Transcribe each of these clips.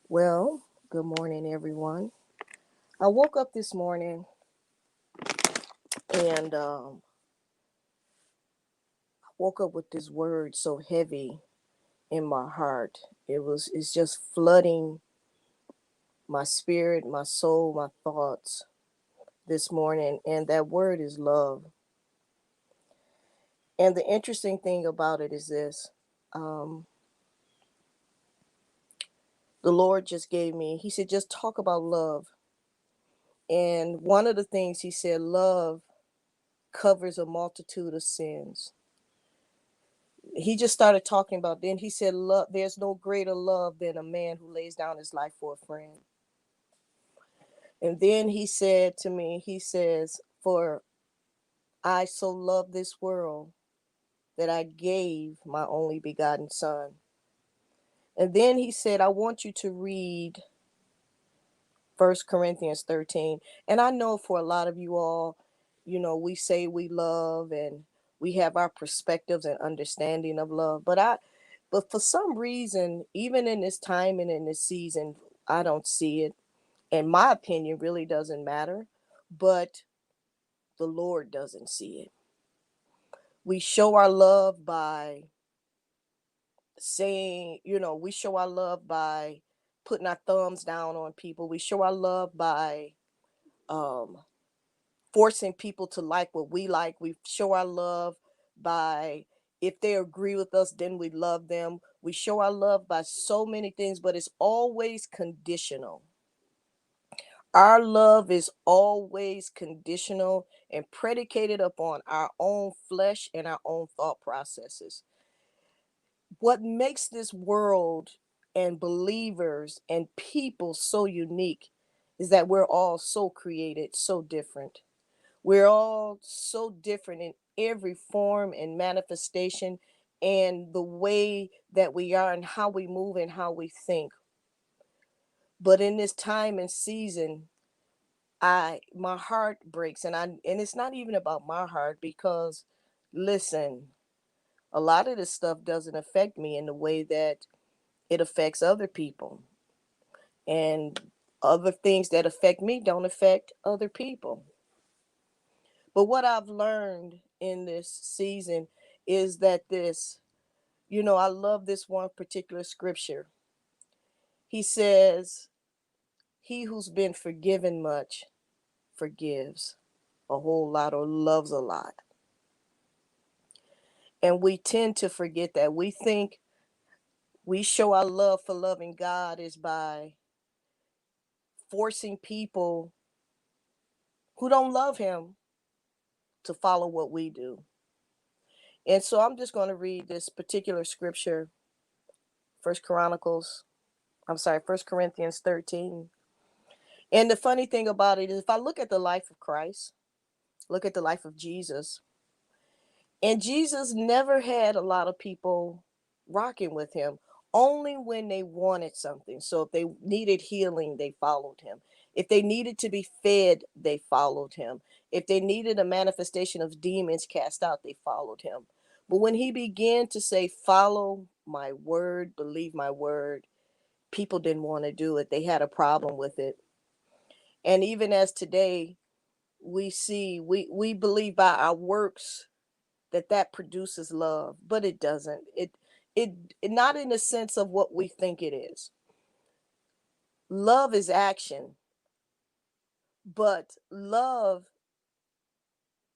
Well, good morning, everyone. I woke up this morning and woke up with this word so heavy in my heart. It's just flooding my spirit, my soul, my thoughts this morning. And that word is love. And the interesting thing about it is this um, the Lord just gave me, He said, just talk about love. And one of the things He said, love covers a multitude of sins. He just started talking about, then he said, love, there's no greater love than a man who lays down his life for a friend. And then he said to me, he says, for I so love this world that I gave my only begotten son. And then he said, I want you to read First Corinthians 13. And I know for a lot of you all, we say we love and we have our perspectives and understanding of love. But for some reason, even in this time and in this season, I don't see it. And my opinion really doesn't matter, but the Lord doesn't see it. We show our love by saying, we show our love by putting our thumbs down on people. We show our love by um, forcing people to like what we like. We show our love by, if they agree with us, then we love them. We show our love by so many things, but it's always conditional. Our love is always conditional and predicated upon our own flesh and our own thought processes. What makes this world and believers and people so unique is that we're all so created, so different. We're all so different in every form and manifestation and the way that we are and how we move and how we think. But in this time and season, I my heart breaks and it's not even about my heart because listen, a lot of this stuff doesn't affect me in the way that it affects other people. And other things that affect me don't affect other people. But what I've learned in this season is that I love this one particular scripture. He says, he who's been forgiven much forgives a whole lot or loves a lot. And we tend to forget that. We think we show our love for loving God is by forcing people who don't love him to follow what we do. And so I'm just going to read this particular scripture, First Chronicles, I'm sorry, First Corinthians 13. And the funny thing about it is if I look at the life of Christ, look at the life of Jesus, and Jesus never had a lot of people rocking with him, only when they wanted something. So if they needed healing, they followed him. If they needed to be fed, they followed him. If they needed a manifestation of demons cast out, they followed him. But when he began to say, follow my word, believe my word, people didn't want to do it. They had a problem with it. And even as today, we see, we believe by our works that produces love, but it doesn't. It not in the sense of what we think it is. Love is action, but love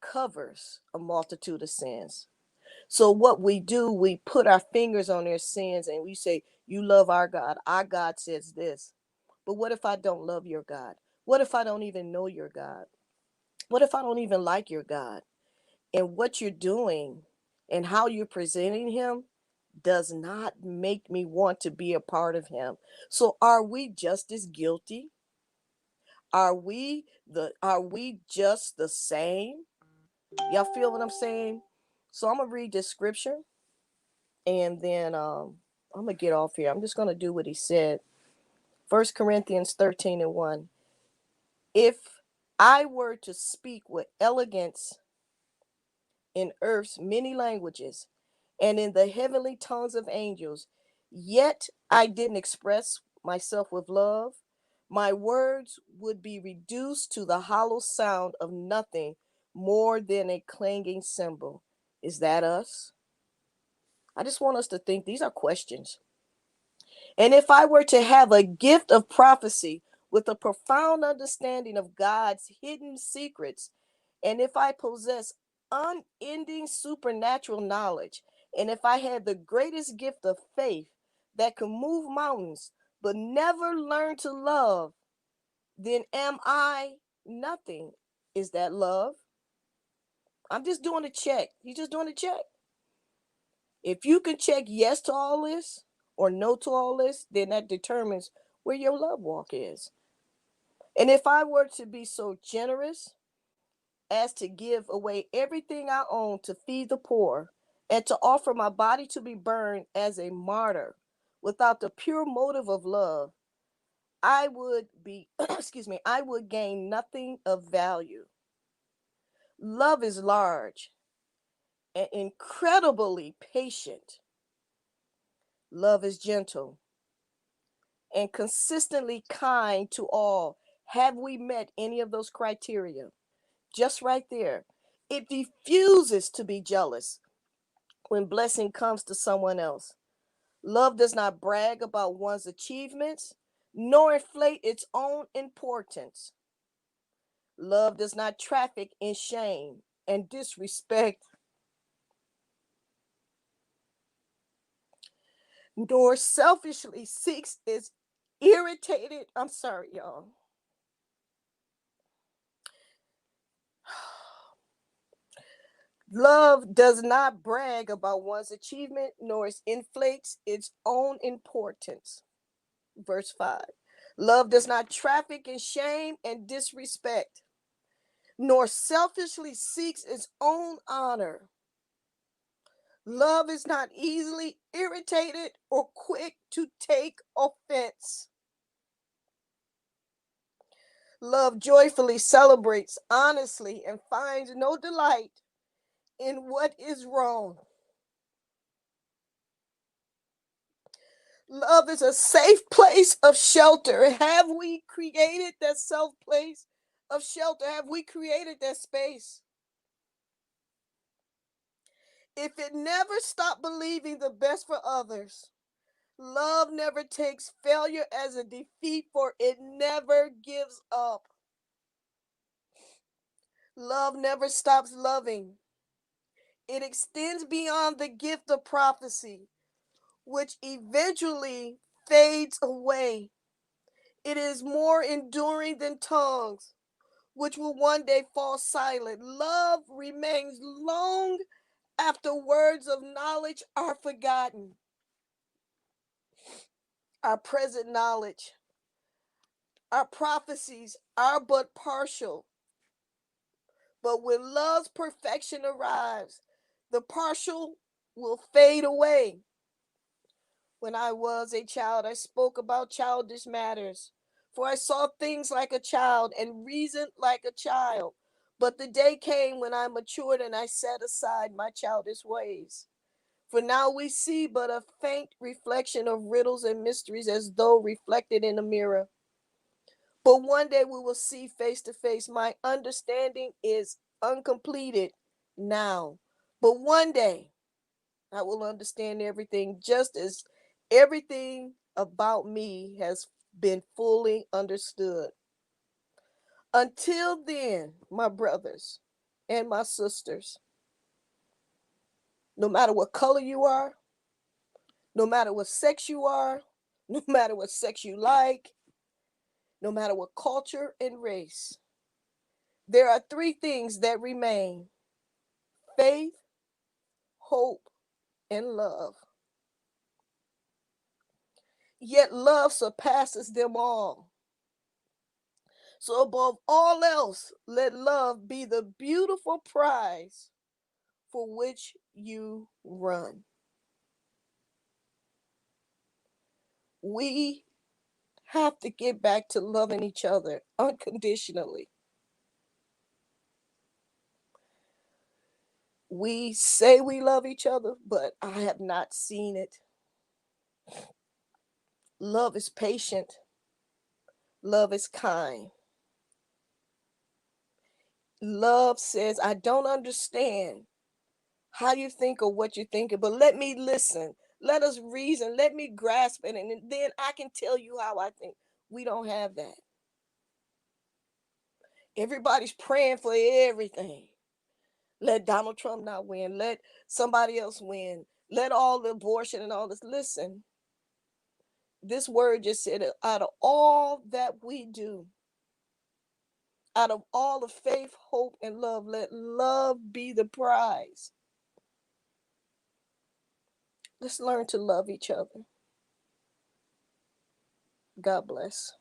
covers a multitude of sins. So what we do, we put our fingers on their sins and we say, you love our God. Our God says this. But what if I don't love your God? What if I don't even know your God? What if I don't even like your God? And what you're doing and how you're presenting him does not make me want to be a part of him. So are we just as guilty? Are we just the same? Y'all feel what I'm saying? So I'm gonna read this scripture and then I'm gonna get off here. I'm just gonna do what he said. First Corinthians 13 and 1. If I were to speak with elegance in earth's many languages and in the heavenly tongues of angels, yet I didn't express myself with love, my words would be reduced to the hollow sound of nothing more than a clanging cymbal. Is that us? I just want us to think these are questions. And if I were to have a gift of prophecy with a profound understanding of God's hidden secrets, and if I possess unending supernatural knowledge, and if I had the greatest gift of faith that can move mountains, but never learn to love, then am I nothing? Is that love? I'm just doing a check. He's just doing a check. If you can check yes to all this or no to all this, then that determines where your love walk is. And if I were to be so generous as to give away everything I own to feed the poor and to offer my body to be burned as a martyr without the pure motive of love, I would be, excuse me, I would gain nothing of value. Love is large and incredibly patient. Love is gentle and consistently kind to all. Have we met any of those criteria? Just right there. It refuses to be jealous when blessing comes to someone else. Love does not brag about one's achievements, nor inflate its own importance. Love does not traffic in shame and disrespect, nor selfishly seeks its irritated. I'm sorry, y'all. Love does not brag about one's achievement, nor inflates its own importance. Verse 5. Love does not traffic in shame and disrespect, nor selfishly seeks its own honor. Love is not easily irritated or quick to take offense. Love joyfully celebrates honestly and finds no delight in what is wrong. Love is a safe place of shelter. Have we created that safe place of shelter? Have we created that space? If it never stopped believing the best for others, love never takes failure as a defeat, for it never gives up. Love never stops loving. It extends beyond the gift of prophecy, which eventually fades away. It is more enduring than tongues, which will one day fall silent. Love remains long after words of knowledge are forgotten. Our present knowledge, our prophecies are but partial. But when love's perfection arrives, the partial will fade away. When I was a child, I spoke about childish matters, for I saw things like a child and reasoned like a child. But the day came when I matured and I set aside my childish ways. For now we see but a faint reflection of riddles and mysteries as though reflected in a mirror. But one day we will see face to face. My understanding is uncompleted now. But one day I will understand everything just as everything about me has been fully understood. Until then, my brothers and my sisters, no matter what color you are, no matter what sex you are, no matter what sex you like, no matter what culture and race, there are three things that remain: faith, hope, and love. Yet love surpasses them all. So, above all else, let love be the beautiful prize for which you run. We have to get back to loving each other unconditionally. We say we love each other, but I have not seen it. Love is patient. Love is kind. Love says, I don't understand how you think or what you're thinking, but let me listen. Let us reason. Let me grasp it. And then I can tell you how I think. We don't have that. Everybody's praying for everything. Let Donald Trump not win. Let somebody else win. Let all the abortion and all this. Listen, this word just said, out of all that we do, out of all the faith, hope, and love, let love be the prize. Let's learn to love each other. God bless.